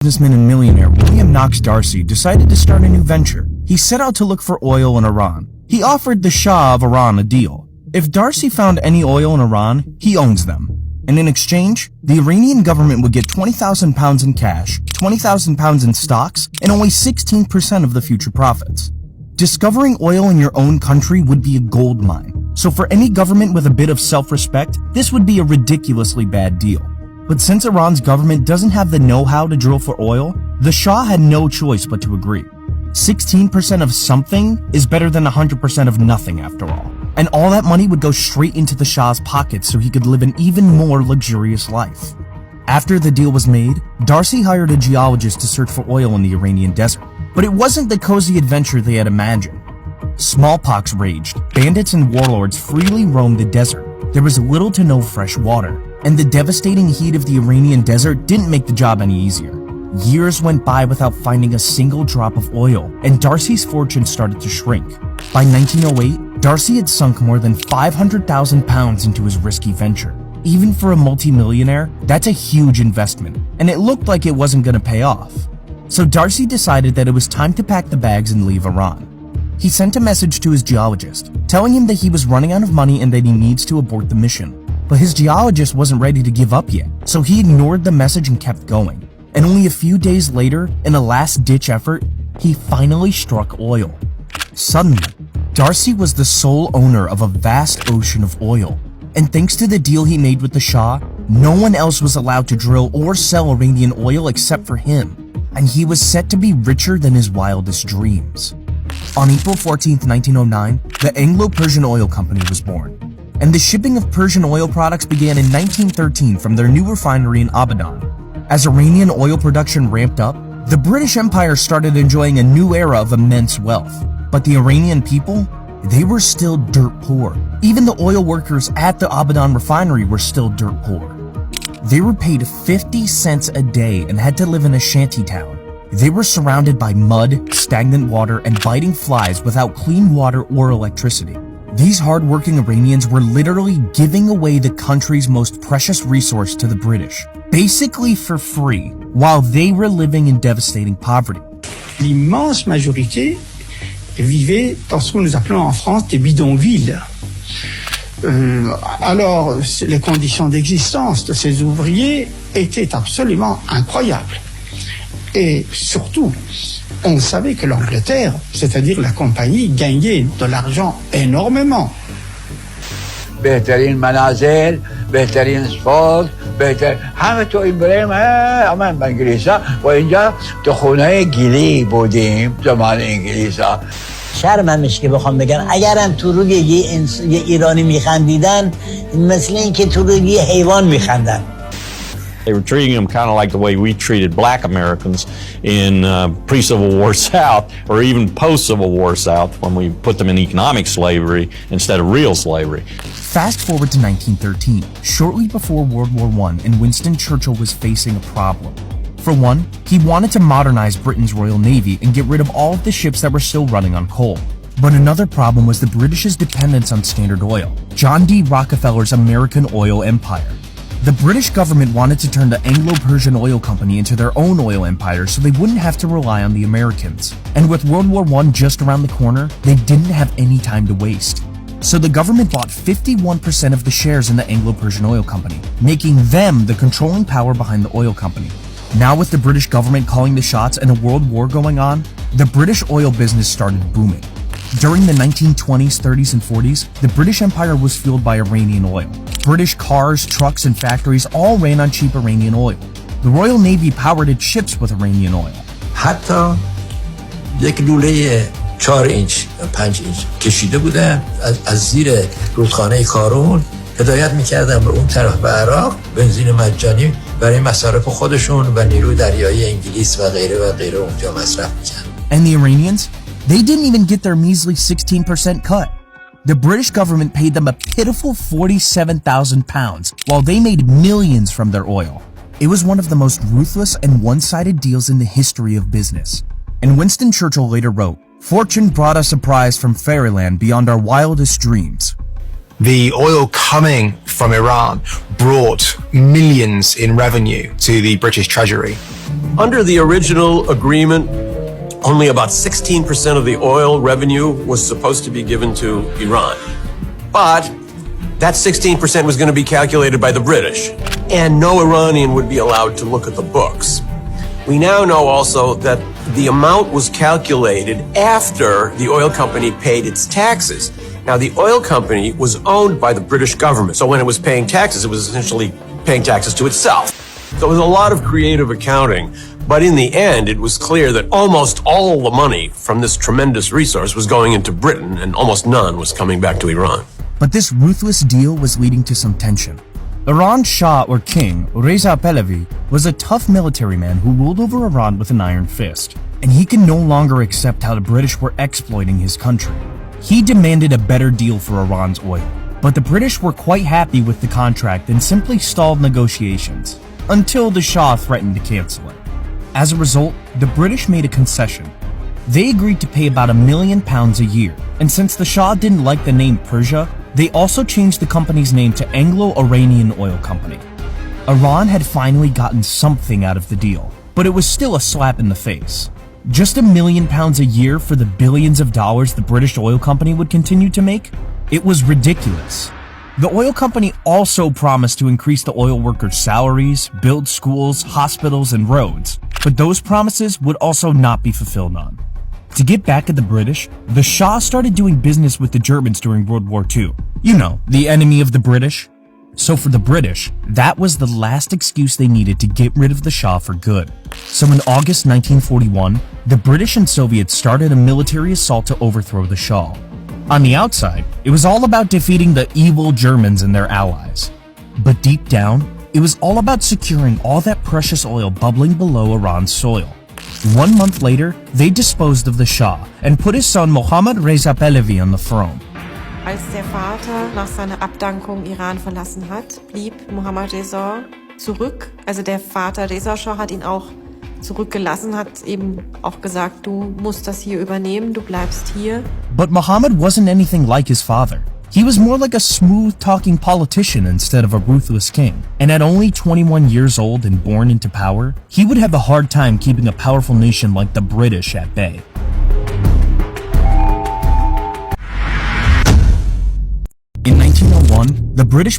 businessman and millionaire William Knox D'Arcy decided to start a new venture. He set out to look for oil in Iran. He offered the Shah of Iran a deal. If D'Arcy found any oil in Iran, he owns them. And in exchange, the Iranian government would get 20,000 pounds in cash, 20,000 pounds in stocks, and only 16% of the future profits. Discovering oil in your own country would be a gold mine. So for any government with a bit of self-respect, this would be a ridiculously bad deal. But since Iran's government doesn't have the know-how to drill for oil, the Shah had no choice but to agree. 16% of something is better than 100% of nothing after all. And all that money would go straight into the Shah's pockets so he could live an even more luxurious life. After the deal was made, D'Arcy hired a geologist to search for oil in the Iranian desert. But it wasn't the cozy adventure they had imagined. Smallpox raged, bandits and warlords freely roamed the desert. There was little to no fresh water, and the devastating heat of the Iranian desert didn't make the job any easier. Years went by without finding a single drop of oil, and D'Arcy's fortune started to shrink. By 1908, D'Arcy had sunk more than 500,000 pounds into his risky venture. Even for a multimillionaire, that's a huge investment, and it looked like it wasn't going to pay off. So D'Arcy decided that it was time to pack the bags and leave Iran. He sent a message to his geologist, telling him that he was running out of money and that he needs to abort the mission. But his geologist wasn't ready to give up yet, so he ignored the message and kept going. And only a few days later, in a last-ditch effort, he finally struck oil. Suddenly, D'Arcy was the sole owner of a vast ocean of oil. And thanks to the deal he made with the Shah, no one else was allowed to drill or sell Iranian oil except for him. And he was set to be richer than his wildest dreams. On April 14, 1909, the Anglo-Persian Oil Company was born. And the shipping of Persian oil products began in 1913 from their new refinery in Abadan. As Iranian oil production ramped up, the British Empire started enjoying a new era of immense wealth. But the Iranian people, they were still dirt poor. Even the oil workers at the Abadan refinery were still dirt poor. They were paid 50 cents a day and had to live in a shanty town. They were surrounded by mud, stagnant water, and biting flies without clean water or electricity. These hard-working Iranians were literally giving away the country's most precious resource to the British, basically for free, while they were living in devastating poverty. L'immense majorité vivait dans ce que nous appelons en France des bidonvilles. Alors, les conditions d'existence de ces ouvriers étaient absolument incroyables. Et surtout, on savait que l'Angleterre, c'est-à-dire la compagnie, gagnait de l'argent énormément. بهترین منازل، بهترین اسفالت، همه تو این بریم همه انگلیسا و اینجا تو خونه گیلی بودیم زمان انگلیسا. شرمم میشه که بخوام بگم اگرم تو روی یه ایرانی میخندیدن مثل این که تو روی یه حیوان میخندن. They were treating them kind of like the way we treated black Americans in pre-Civil War South, or even post-Civil War South, when we put them in economic slavery instead of real slavery. Fast forward to 1913, shortly before World War I, and Winston Churchill was facing a problem. For one, he wanted to modernize Britain's Royal Navy and get rid of all of the ships that were still running on coal. But another problem was the British's dependence on Standard Oil, John D. Rockefeller's American oil empire. The British government wanted to turn the Anglo-Persian Oil Company into their own oil empire so they wouldn't have to rely on the Americans. And with World War I just around the corner, they didn't have any time to waste. So the government bought 51% of the shares in the Anglo-Persian Oil Company, making them the controlling power behind the oil company. Now with the British government calling the shots and a world war going on, the British oil business started booming. During the 1920s, 30s, and 40s, the British Empire was fueled by Iranian oil. British cars, trucks, and factories all ran on cheap Iranian oil. The Royal Navy powered its ships with Iranian oil. حتی یک لوله 4 اینچ 5 اینچ کشیده بودن از زیر رودخانه کارون هدایت میکردن به اون طرف به عراق بنزین مجانی برای مصارف خودشون و نیروی دریایی انگلیس و غیره اونجا مصرف میکردن. And the Iranians? They didn't even get their measly 16% cut. The British government paid them a pitiful 47,000 pounds, while they made millions from their oil. It was one of the most ruthless and one-sided deals in the history of business. And Winston Churchill later wrote, "Fortune brought us a prize from fairyland beyond our wildest dreams." The oil coming from Iran brought millions in revenue to the British Treasury. Under the original agreement, only about 16% of the oil revenue was supposed to be given to Iran. But that 16% was going to be calculated by the British, and no Iranian would be allowed to look at the books. We now know also that the amount was calculated after the oil company paid its taxes. Now, the oil company was owned by the British government, so when it was paying taxes, it was essentially paying taxes to itself. So it was a lot of creative accounting, but in the end, it was clear that almost all the money from this tremendous resource was going into Britain, and almost none was coming back to Iran. But this ruthless deal was leading to some tension. Iran's Shah, or king, Reza Pahlavi, was a tough military man who ruled over Iran with an iron fist, and he could no longer accept how the British were exploiting his country. He demanded a better deal for Iran's oil, but the British were quite happy with the contract and simply stalled negotiations, until the Shah threatened to cancel it. As a result, the British made a concession. They agreed to pay about £1 million a year, and since the Shah didn't like the name Persia, they also changed the company's name to Anglo-Iranian Oil Company. Iran had finally gotten something out of the deal, but it was still a slap in the face. Just £1 million a year for the billions of dollars the British oil company would continue to make? It was ridiculous. The oil company also promised to increase the oil workers' salaries, build schools, hospitals, and roads, but those promises would also not be fulfilled on. To get back at the British, the Shah started doing business with the Germans during World War II. You know, the enemy of the British. So for the British, that was the last excuse they needed to get rid of the Shah for good. So in August 1941, the British and Soviets started a military assault to overthrow the Shah. On the outside, it was all about defeating the evil Germans and their allies. But deep down, it was all about securing all that precious oil bubbling below Iran's soil. 1 month later, they disposed of the Shah and put his son Mohammad Reza Pahlavi on the throne. Als der Vater nach seiner Abdankung Iran verlassen hat, blieb Mohammad Reza zurück. Also der Vater Reza Shah hat ihn auch zurückgelassen, hat eben auch gesagt, du musst das hier übernehmen, du bleibst hier. But Mohammad wasn't anything like his father. He was more like a smooth-talking politician instead of a ruthless king. And at only 21 years old and born into power, he would have a hard time keeping a powerful nation like the British at bay. In 1901, the British